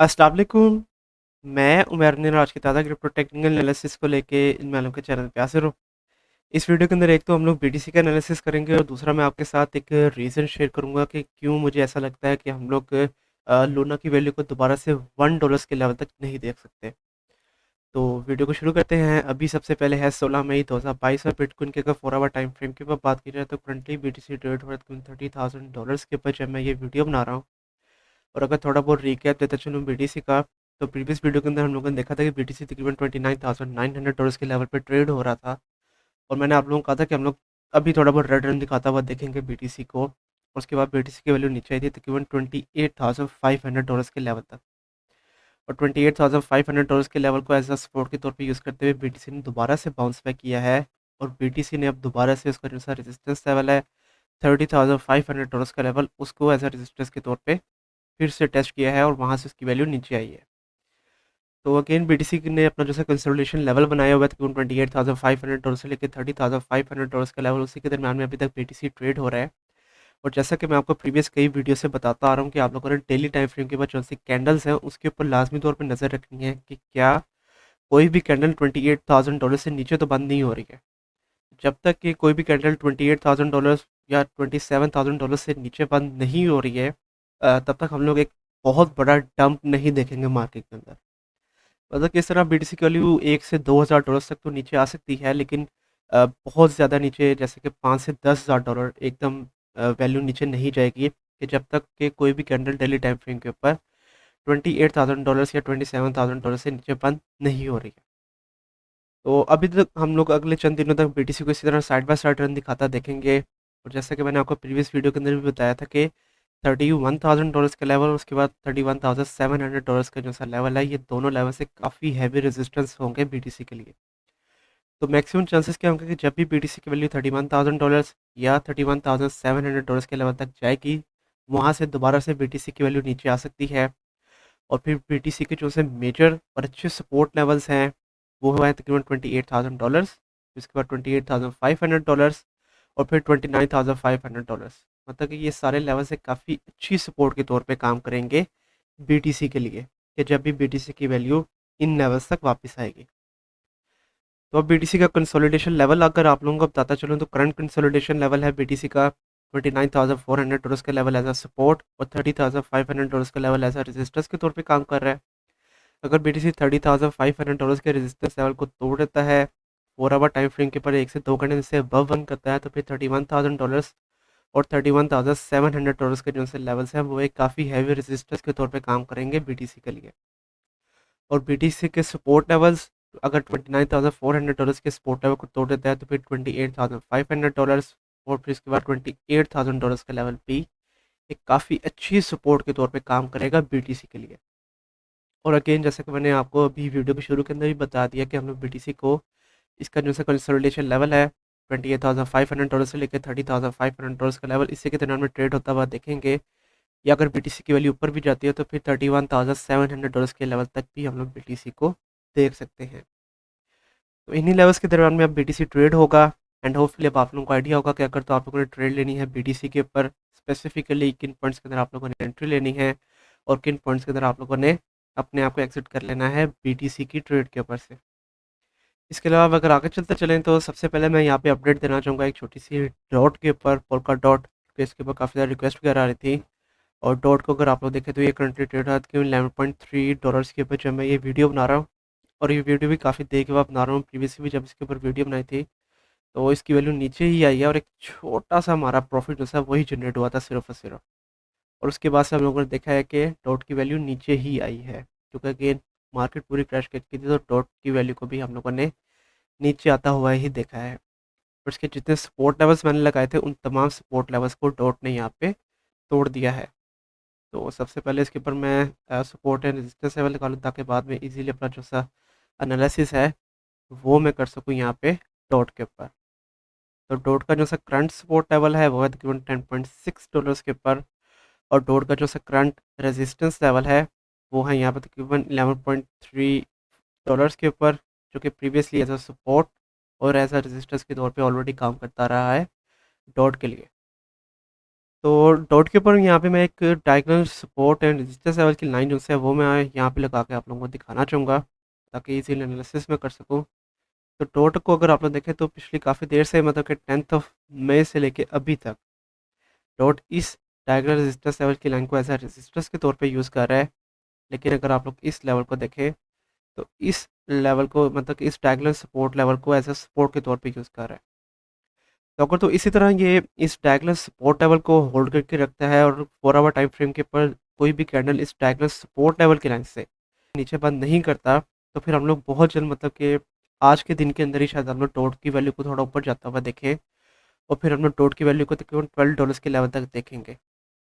अस्सलाम वालेकुम। मैं उमर ने आज की ताज़ा क्रिप्टो टेक्निकल एनालिसिस को लेके इन मालूम के चैनल पे हाजिर हूँ। इस वीडियो के अंदर एक तो हम लोग बीटीसी का एनालिसिस करेंगे और दूसरा मैं आपके साथ एक रीज़न शेयर करूँगा कि क्यों मुझे ऐसा लगता है कि हम लोग लूना की वैल्यू को दोबारा से $1 के लेवल तक नहीं देख सकते। तो वीडियो को शुरू करते हैं। अभी सबसे पहले है 16 मई 2022 और बिटकॉइन के अगर 4 आवर टाइम फ्रेम के ऊपर बात की जाए तो करंटली बीटीसी ट्रेड हो रहा है $30,000 के ऊपर जब मैं ये वीडियो बना रहा हूँ। और अगर थोड़ा बहुत रिकैप देता चलूँ बीटीसी का, तो प्रीवियस वीडियो के अंदर हम लोगों ने देखा था कि बीटीसी तकरीबन $29,900 के लेवल पे ट्रेड हो रहा था। और मैंने आप लोगों को कहा था कि हम लोग अभी थोड़ा बहुत रेड रन दिखाता हुआ देखेंगे बीटीसी को। और उसके बाद बीटीसी की वैल्यू नीचे आई थी तकरीबन $28,500 के लेवल तक। और $28,500 के लेवल को एज अ सपोर्ट के तौर पे यूज़ करते हुए बीटीसी ने दोबारा से बाउंस बैक किया है। और बीटीसी ने अब दोबारा से उसका जो सा रेजिस्टेंस लेवल है $30,500 का लेवल, उसको एज अ रेजिस्टेंस के तौर पे फिर से टेस्ट किया है और वहाँ से उसकी वैल्यू नीचे आई है। तो अगेन बीटीसी ने अपना जो सा कंसोलिडेशन लेवल बनाया हुआ है तकरीबन $28,500 से लेकर $30,500 का लेवल, उसी के दरम्यान में अभी तक बीटीसी ट्रेड हो रहा है। और जैसा कि मैं आपको प्रीवियस कई वीडियो से बताता आ रहा हूँ कि आप लोगों ने डेली टाइम फ्रेम के बाद जो सी कैंडल्स हैं उसके ऊपर लाजमी तौर पर नज़र रखनी है कि क्या कोई भी कैंडल $28,000 से नीचे तो बंद नहीं हो रही है। जब तक कि कोई भी कैंडल $28,000 या $27,000 से नीचे बंद नहीं हो रही है, तब तक हम लोग एक बहुत बड़ा डंप नहीं देखेंगे मार्केट के अंदर। मतलब किस तरह बीटीसी की वैल्यू $1 से $2,000 तक तो नीचे आ सकती है, लेकिन बहुत ज़्यादा नीचे जैसे कि $5 से $10,000 एकदम वैल्यू नीचे नहीं जाएगी कि जब तक कि कोई भी कैंडल डेली टाइम फ्रेम के ऊपर $28,000 या $27,000 से नीचे बंद नहीं हो रही है। तो अभी तक हम लोग अगले चंद दिनों तक बीटीसी को इसी तरह साइड बाय साइड रन दिखाता देखेंगे। और जैसा कि मैंने आपको प्रीवियस वीडियो के अंदर भी बताया था कि $31,000 का लेवल, उसके बाद $31,700 का जो सा लेवल है, ये दोनों लेवल से काफ़ी हैवी रेजिस्टेंस होंगे बीटीसी के लिए। तो मैक्सिमम चांसेस क्या होंगे कि जब भी बीटीसी की वैल्यू $31,000 या $31,700 के लेवल तक जाएगी, वहाँ से दोबारा से बीटीसी की वैल्यू नीचे आ सकती है। और फिर बीटीसी के जो से मेजर और अच्छे सपोर्ट लेवल्स हैं, वो हैं तकरीबन $28,000, उसके बाद $28,500 और फिर $29,500। मतलब कि ये सारे लेवल्स एक काफ़ी अच्छी सपोर्ट के तौर पे काम करेंगे बीटीसी के लिए, कि जब भी बीटीसी की वैल्यू इन लेवल्स तक वापस आएगी। तो अब बीटीसी का कंसोलिडेशन लेवल अगर आप लोगों को बताता चलूँ, तो करंट कंसोलिडेशन लेवल है बीटीसी का $29,400 का लेवल एज अ सपोर्ट और $30,500 का लेवल एज अ रेजिस्टेंस के तौर पे काम कर रहा है। अगर बीटीसी $30,500 के रेजिस्टेंस लेवल को तोड़ देता है, 4 आवर टाइम फ्रेम के ऊपर 1 से 2 घंटे से अबव वन करता है, तो फिर $31,000 और $31,700 के जो से लेवल्स हैं वो एक काफ़ी हैवी रेजिस्टेंस के तौर पे काम करेंगे बीटीसी के लिए। और बीटीसी के सपोर्ट लेवल्स अगर $29,400 के सपोर्ट लेवल को तोड़ देता है, तो फिर $28,500 और फिर इसके बाद $28,000 का लेवल भी एक काफ़ी अच्छी सपोर्ट के तौर पे काम करेगा बीटीसी के लिए। और अगेन जैसा कि मैंने आपको अभी वीडियो के शुरू के अंदर भी बता दिया कि हम लोग बीटीसी को इसका जो सा कंसोलिडेशन लेवल है $28,500 से लेकर $30,500 का लेवल, इसी के दरम्यान में ट्रेड होता हुआ देखेंगे। या अगर बीटीसी की वैल्यू ऊपर भी जाती है तो फिर $31,700 के लेवल तक भी हम लोग बीटीसी को देख सकते हैं। तो इन्हीं लेवल्स के दरम्यान में अब बीटीसी ट्रेड होगा। एंड होपफुली अब आप लोगों को आइडिया होगा कि अगर तो आप लोगों ने ट्रेड लेनी है बीटीसी के ऊपर, स्पेसिफिकली किन पॉइंट्स के अंदर आप लोगों ने एंट्री लेनी है और किन पॉइंट्स के अंदर आप लोगों ने अपने आप को एग्जिट कर लेना है बीटीसी की ट्रेड के ऊपर से। इसके अलावा अगर आगे चलते चलें तो सबसे पहले मैं यहाँ पे अपडेट देना चाहूँगा एक छोटी सी डॉट के ऊपर, पोल्का डॉट के, इसके ऊपर काफ़ी ज़्यादा रिक्वेस्ट वगैरह आ रही थी। और डॉट को अगर आप लोग देखें तो ये करंटली ट्रेड है कि $11.3 के ऊपर जो मैं ये वीडियो बना रहा हूँ। और ये वीडियो भी काफ़ी देर के बाद बना रहा हूँ, प्रीवियसली भी जब इसके ऊपर वीडियो बनाई थी तो इसकी वैल्यू नीचे ही आई है और एक छोटा सा हमारा प्रॉफिट जो है वही जनरेट हुआ था सिर्फ और सिर्फ। और उसके बाद से हम लोगों ने देखा है कि डॉट की वैल्यू नीचे ही आई है, क्योंकि अगेन मार्केट पूरी क्रैश कर चुकी थी, तो डॉट की वैल्यू को भी हम लोगों ने नीचे आता हुआ ही देखा है। और इसके जितने सपोर्ट लेवल्स मैंने लगाए थे उन तमाम सपोर्ट लेवल्स को डॉट ने यहाँ पे तोड़ दिया है। तो सबसे पहले इसके ऊपर मैं सपोर्ट एंड रेजिस्टेंस लेवल निकालूँ ताकि बाद में इजीली अपना जो सा एनालिसिस है वो मैं कर सकूँ यहाँ पे डॉट के ऊपर। तो डॉट का जो सा करंट सपोर्ट लेवल है वो है तकरीबन $10.6 के ऊपर। और डॉट का जो सा करंट रेजिस्टेंस लेवल है वो है यहाँ पर तकरीबन $11.3 के ऊपर, जो कि प्रीवियसली एज अ सपोर्ट और एज अ रेजिस्टेंस के तौर पे ऑलरेडी काम करता रहा है डॉट के लिए। तो डॉट के ऊपर यहाँ पे मैं एक diagonal support and resistance level की लाइन जो है वो मैं यहाँ पे लगा के आप लोगों को दिखाना चाहूँगा, ताकि इजीली एनालिसिस में कर सकूँ। तो डॉट को अगर आप लोग देखें तो पिछली काफ़ी देर से, मतलब कि 10th ऑफ मई से लेके अभी तक डॉट इस डायगोनल रेजिस्टेंस लेवल की लाइन को एज अ रेजिस्टेंस के तौर पे यूज़ कर रहा है। लेकिन अगर आप लोग इस लेवल को देखें तो इस लेवल को, मतलब कि इस डायगोनल सपोर्ट लेवल को एज अ सपोर्ट के तौर पे यूज़ कर रहा है। तो अगर तो इसी तरह ये इस डायगोनल सपोर्ट लेवल को होल्ड करके रखता है और 4 आवर टाइम फ्रेम के ऊपर कोई भी कैंडल इस डायगोनल सपोर्ट लेवल की लाइन से नीचे बंद नहीं करता, तो फिर हम लोग बहुत जल्द, मतलब कि आज के दिन के अंदर ही शायद हम लोग डॉट की वैल्यू को थोड़ा ऊपर जाता हुआ देखें, और फिर हम लोग डॉट की वैल्यू को तकरीबन $12 के लेवल तक देखेंगे।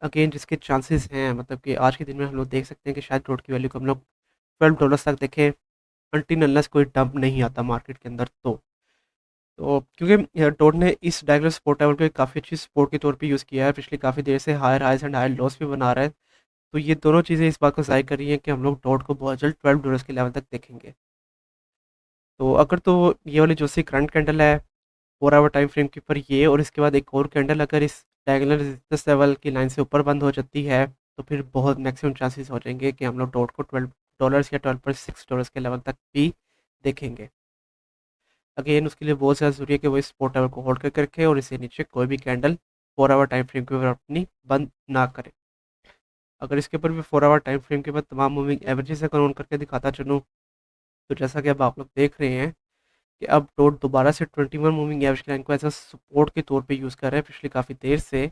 अगेन जिसके चांसेस हैं, मतलब कि आज के दिन में हम लोग देख सकते हैं कि शायद डॉट की वैल्यू को हम लोग $12 तक देखें, अनटिल अनलेस कोई डंप नहीं आता मार्केट के अंदर। तो क्योंकि डॉट ने इस डायगोनल सपोर्ट लेवल को एक काफ़ी अच्छी सपोर्ट के तौर पे यूज़ किया है, पिछली काफ़ी देर से higher highs and higher lows भी बना रहा है। तो ये दोनों चीज़ें इस बात को ज़ाहिर कर रही हैं कि हम लोग डॉट को बहुत जल्द $12 के लेवल तक देखेंगे। तो अगर तो ये वाली जो सी करंट कैंडल है 4 आवर टाइम फ्रेम के ऊपर, ये और इसके बाद एक और कैंडल अगर इस डायगोनल रेजिस्टेंस लेवल की लाइन से ऊपर बंद हो जाती है, तो फिर बहुत मैक्सिमम चांसेस हो जाएंगे कि हम लोग डॉट को $12 या $12.6 के लेवल तक भी देखेंगे। अगेन उसके लिए बहुत ज़्यादा ज़रूरी है कि वो इस सपोर्ट लेवल को होल्ड करके रखे और इसे नीचे कोई भी कैंडल 4 आवर टाइम फ्रेम के ऊपर अपनी बंद ना करे। अगर इसके ऊपर भी 4 आवर टाइम फ्रेम के बाद तमाम मूविंग एवरेजेस अगर ऑन करके दिखाता चलूँ, तो जैसा कि अब आप लोग देख रहे हैं कि अब डॉट दोबारा से 21 मूविंग एवरेज की लाइन को एज अ सपोर्ट के तौर पे यूज़ कर रहा है पिछली काफ़ी देर से,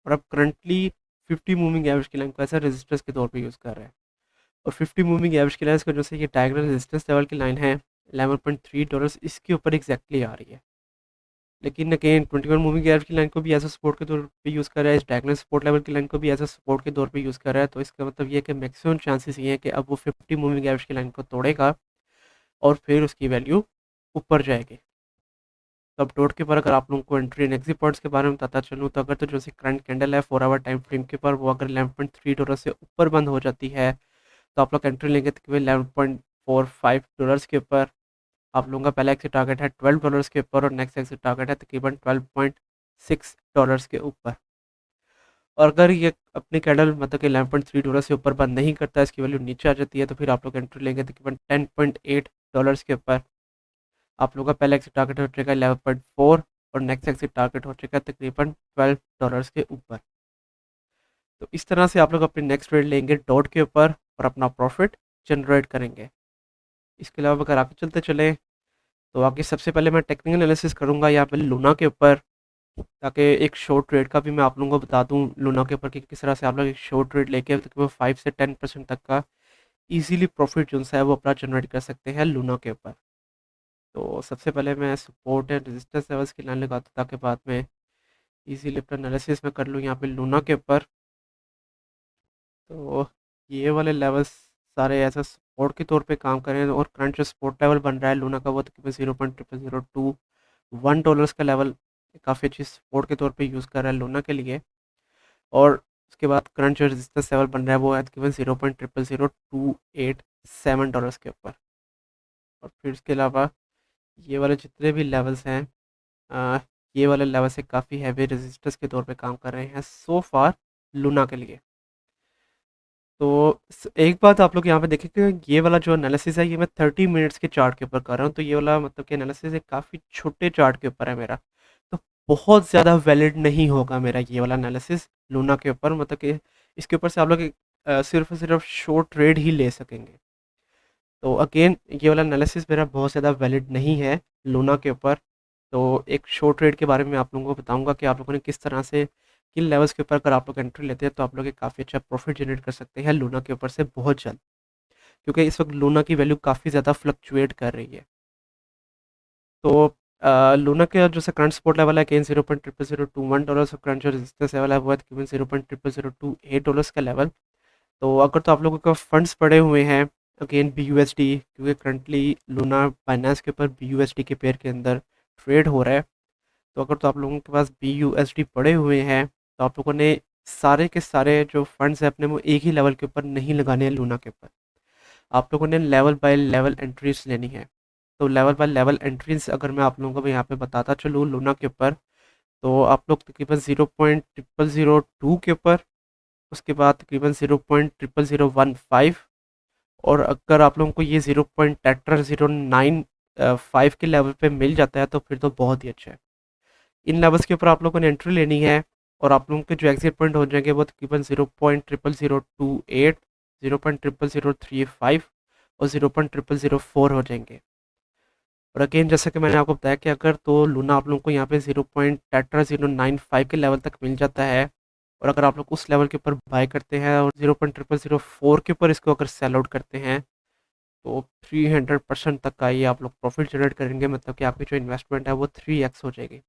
और अब करंटली 50 मूविंग एवरेज की लाइन को एज अ रेजिस्टेंस के तौर पे यूज़ कर रहा है। और 50 मूविंग एवरेज की लाइन की वजह से ये डायगोनल रेजिस्टेंस लेवल की लाइन है $11.3, इसके ऊपर एग्जैक्टली आ रही है। लेकिन अगेन 21 मूविंग एवरेज की लाइन को भी एज अ सपोर्ट के तौर पे यूज़ कर रहा है, इस डायगोनल सपोर्ट लेवल की लाइन को भी एज अ सपोर्ट के तौर पे यूज़ कर रहा है। तो इसका मतलब ये है कि मैक्सिमम चांसेस ये हैं कि अब वो 50 मूविंग एवरेज की लाइन को तोड़ेगा और फिर उसकी वैल्यू ऊपर जाएगी। तो अब डॉट के ऊपर अगर आप लोगों को एंट्री एंड एग्जिट पॉइंट्स के बारे में बताता चलूँ, तो अगर तो जो सी करंट कैंडल है 4 आवर टाइम फ्रेम के ऊपर, वो अगर $11.3 से ऊपर बंद हो जाती है, तो आप लोग एंट्री लेंगे तकरीबन $11.45 के ऊपर। आप लोगों का पहला एग्जिट टारगेट है $12 के ऊपर और नेक्स्ट एग्जिट टारगेट है तकरीबन $12.6 के ऊपर। और अगर ये अपनी कैंडल, मतलब कि $11.3 से ऊपर बंद नहीं करता, इसकी वैल्यू नीचे आ जाती है, तो फिर आप लोग एंट्री लेंगे तकरीबन $10.8 के ऊपर। आप लोगों का पहला एग्जिट टारगेट हो जाएगा 11.4 और नेक्स्ट एग्जिट टारगेट हो जाएगा तकरीबन $12 के ऊपर। तो इस तरह से आप लोग अपने नेक्स्ट ट्रेड लेंगे डॉट के ऊपर और अपना प्रॉफिट जनरेट करेंगे। इसके अलावा अगर आगे चलते चले, तो आगे सबसे पहले मैं टेक्निकल एनालिसिस करूंगा यहाँ पे लूना के ऊपर, ताकि एक शॉर्ट ट्रेड का भी मैं आप लोगों को बता दूं लूना के ऊपर कि किस तरह से आप लोग एक शॉर्ट ट्रेड लेके तकरीबन 5 से 10% तक का इजीली प्रॉफिट जो है वो अपना जनरेट कर सकते हैं लूना के ऊपर। तो सबसे पहले मैं सपोर्ट एंड रेजिस्टेंस लेवल्स की लाइन लगाता हूँ, ताकि बाद में इजीली अपना एनालिसिस में कर लूँ यहाँ पे लूना के ऊपर। तो ये वाले लेवल्स सारे ऐसा सपोर्ट के तौर पे काम करें, और करंट जो सपोर्ट लेवल बन रहा है लूना का वो तकरीबन 0.0021 डॉलर्स का लेवल काफ़ी अच्छी सपोर्ट के तौर पे यूज़ कर रहा है लूना के लिए। और उसके बाद करंट जो रेजिस्टेंस लेवल बन रहा है वो है तकरीबन 0.000287 डॉलर्स के ऊपर। और फिर इसके अलावा ये वाले जितने भी लेवल्स हैं, अ, ये वाले लेवल से काफ़ी हैवी रेजिस्टेंस के तौर पे काम कर रहे हैं सो फार लूना के लिए। तो एक बात आप लोग यहाँ पे देखें कि ये वाला जो एनालिसिस है ये मैं 30 मिनट्स के चार्ट के ऊपर कर रहा हूँ, तो ये वाला मतलब कि एनालिसिस एक काफ़ी छोटे चार्ट के ऊपर है मेरा, तो बहुत ज़्यादा वैलिड नहीं होगा मेरा ये वाला एनालिसिस लूना के ऊपर, मतलब कि इसके ऊपर से आप लोग सिर्फ और सिर्फ शॉर्ट ट्रेड ही ले सकेंगे। तो अगेन ये वाला एनालिसिस मेरा बहुत ज़्यादा वैलिड नहीं है लूना के ऊपर। तो एक शॉर्ट ट्रेड के बारे में आप लोगों को बताऊंगा कि आप लोगों ने किस तरह से किन लेवल्स के ऊपर अगर आप लोग एंट्री लेते हैं, तो आप लोग एक काफ़ी अच्छा प्रॉफिट जनरेट कर सकते हैं लूना के ऊपर से बहुत जल्द, क्योंकि इस वक्त लूना की वैल्यू काफ़ी ज़्यादा फ्लक्चुएट कर रही है। तो लूना के जो सा करंट सपोर्ट लेवल है अगेन 0.0001 डॉलर, और करंट जो रेजिस्टेंस लेवल है वो है तकरीबन 0.0028 का लेवल। तो अगर तो आप लोगों का फंड्स पड़े हुए हैं अगेन BUSD, क्योंकि करंटली लूना बाइनेंस के ऊपर BUSD के पेयर के अंदर ट्रेड हो रहा है, तो अगर तो आप लोगों के पास BUSD पड़े हुए हैं, तो आप लोगों ने सारे के सारे जो फंड्स हैं अपने वो एक ही लेवल के ऊपर नहीं लगाने हैं लूना के ऊपर। आप लोगों ने लेवल बाय लेवल एंट्रीज लेनी है। तो लेवल बाय लेवल एंट्रीज अगर मैं आप लोगों को भी यहाँ पे बताता चलूँ लूना के ऊपर, तो आप लोग तकरीबन 0.0002 के ऊपर, उसके बाद तकरीबन 0.0015, और अगर आप लोगों को ये 0.009 के लेवल पे मिल जाता है तो फिर तो बहुत ही अच्छा है। इन लेवल्स के ऊपर आप लोगों ने एंट्री लेनी है, और आप लोगों के जो एग्जिट पॉइंट हो जाएंगे वो तकरीबन 0.00028, 0.00035 और 0.00004 हो जाएंगे। और अगेन जैसा कि मैंने आपको बताया कि अगर तो लूना आप लोगों को यहाँ पे 0.095 के लेवल तक मिल जाता है, और अगर आप लोग उस लेवल के ऊपर बाय करते हैं और 0.004 के ऊपर इसको अगर सेल आउट करते हैं, तो 300% तक का ये आप लोग प्रॉफिट जनरेट करेंगे, मतलब कि आपकी जो इन्वेस्टमेंट है वो 3x हो जाएगी।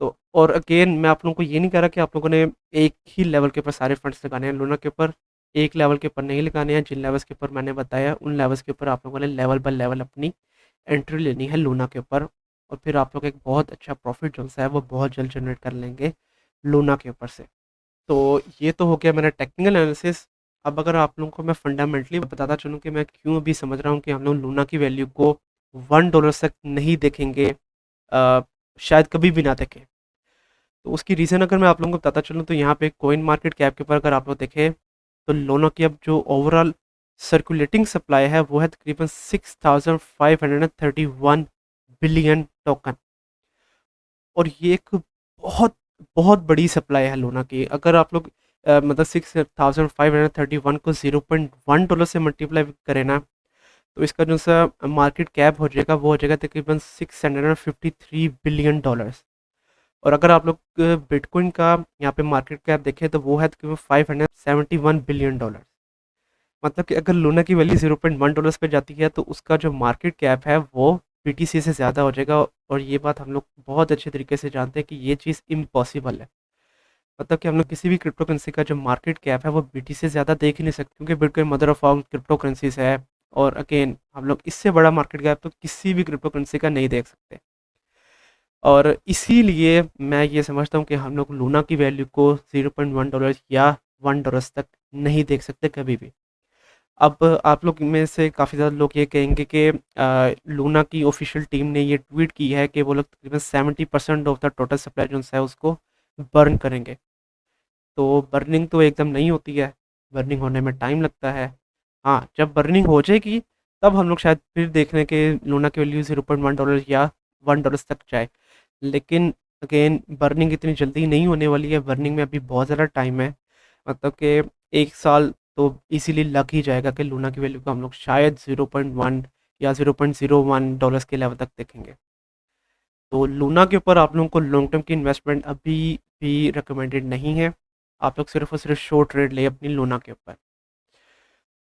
तो और अगेन मैं आप लोगों को ये नहीं कह रहा कि आप लोगों ने एक ही लेवल के ऊपर सारे फंड्स लगाने हैं लूना के ऊपर। एक लेवल के ऊपर नहीं लगाने हैं, जिन लेवल्स के ऊपर मैंने बताया उन लेवल्स के ऊपर आप लोगों ने लेवल बाय लेवल अपनी एंट्री लेनी है लूना के ऊपर, और फिर आप लोग एक बहुत अच्छा प्रॉफिट जो सा है वो बहुत जल्द जनरेट कर लेंगे लूना के ऊपर से। तो ये तो हो गया मेरा टेक्निकल एनालिसिस। अब अगर आप लोगों को मैं फंडामेंटली बताता चलूँ कि मैं क्यों अभी समझ रहा हूँ कि हम लोग लूना की वैल्यू को $1 तक नहीं देखेंगे, शायद कभी भी ना देखें। तो उसकी रीज़न अगर मैं आप लोगों को बताता चलूँ तो यहाँ पे कॉइन मार्केट कैप के ऊपर अगर आप लोग देखें तो लोना की अब जो ओवरऑल सर्कुलेटिंग सप्लाई है वो है तकरीबन 6531 बिलियन टोकन, और ये एक बहुत बहुत बड़ी सप्लाई है लूना की। अगर आप लोग मतलब 6531 को $0.1 से मल्टीप्लाई करें ना, तो इसका जो सा मार्केट कैप हो जाएगा वो हो जाएगा तकरीबन $653 बिलियन। और अगर आप लोग बिटकॉइन का यहाँ पे मार्केट कैप देखें तो वो है तकरीबन $571 बिलियन। मतलब कि अगर लूना की वैल्यू $0.1 पे जाती है तो उसका जो मार्केट कैप है वो बीटीसी से ज़्यादा हो जाएगा, और ये बात हम लोग बहुत अच्छे तरीके से जानते हैं कि ये चीज़ इम्पॉसिबल है। मतलब कि हम लोग किसी भी क्रिप्टो करेंसी का जो मार्केट कैप है वो बीटीसी से ज़्यादा देख ही नहीं सकते, क्योंकि bitcoin mother of all crypto currencies है। और अगेन हम लोग इससे बड़ा मार्केट कैप तो किसी भी क्रिप्टो करेंसी का नहीं देख सकते, और इसीलिए मैं ये समझता हूँ कि हम लोग लूना की वैल्यू को $0.1 या $1 तक नहीं देख सकते कभी भी। अब आप लोग में से काफ़ी ज़्यादा लोग ये कहेंगे कि लूना की ऑफिशियल टीम ने ये ट्वीट की है कि वो लोग तकरीबन 70% ऑफ द टोटल सप्लाई जो है उसको बर्न करेंगे। तो बर्निंग तो एकदम नहीं होती है, बर्निंग होने में टाइम लगता है। हाँ, जब बर्निंग हो जाएगी तब हम लोग शायद फिर देख लें कि लूना की वैल्यू $0.1 या $1 तक जाए। लेकिन अगेन बर्निंग इतनी जल्दी नहीं होने वाली है, बर्निंग में अभी बहुत ज़्यादा टाइम है। मतलब कि 1 साल तो इजीली लग ही जाएगा कि लूना की वैल्यू को हम लोग शायद 0.1 या $0.01 के लेवल तक देखेंगे। तो लूना के ऊपर आप लोगों को लॉन्ग टर्म की इन्वेस्टमेंट अभी भी रिकमेंडेड नहीं है। आप लोग सिर्फ और सिर्फ शॉर्ट ट्रेड ले अपनी लूना के ऊपर।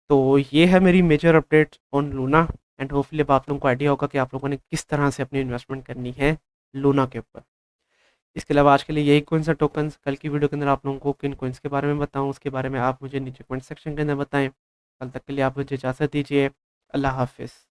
तो ये है मेरी major update on Luna, and hopefully अब आप लोगों को आइडिया होगा कि आप लोगों ने किस तरह से अपनी इन्वेस्टमेंट करनी है लूना के ऊपर। इसके अलावा आज के लिए यही कौन सा टोकन्स, कल की वीडियो के अंदर आप लोगों को किन कॉइन्स के बारे में बताऊं उसके बारे में आप मुझे नीचे कमेंट सेक्शन के अंदर बताएं। कल तक के लिए आप मुझे इजाज़त दीजिए। अल्लाह हाफिज़।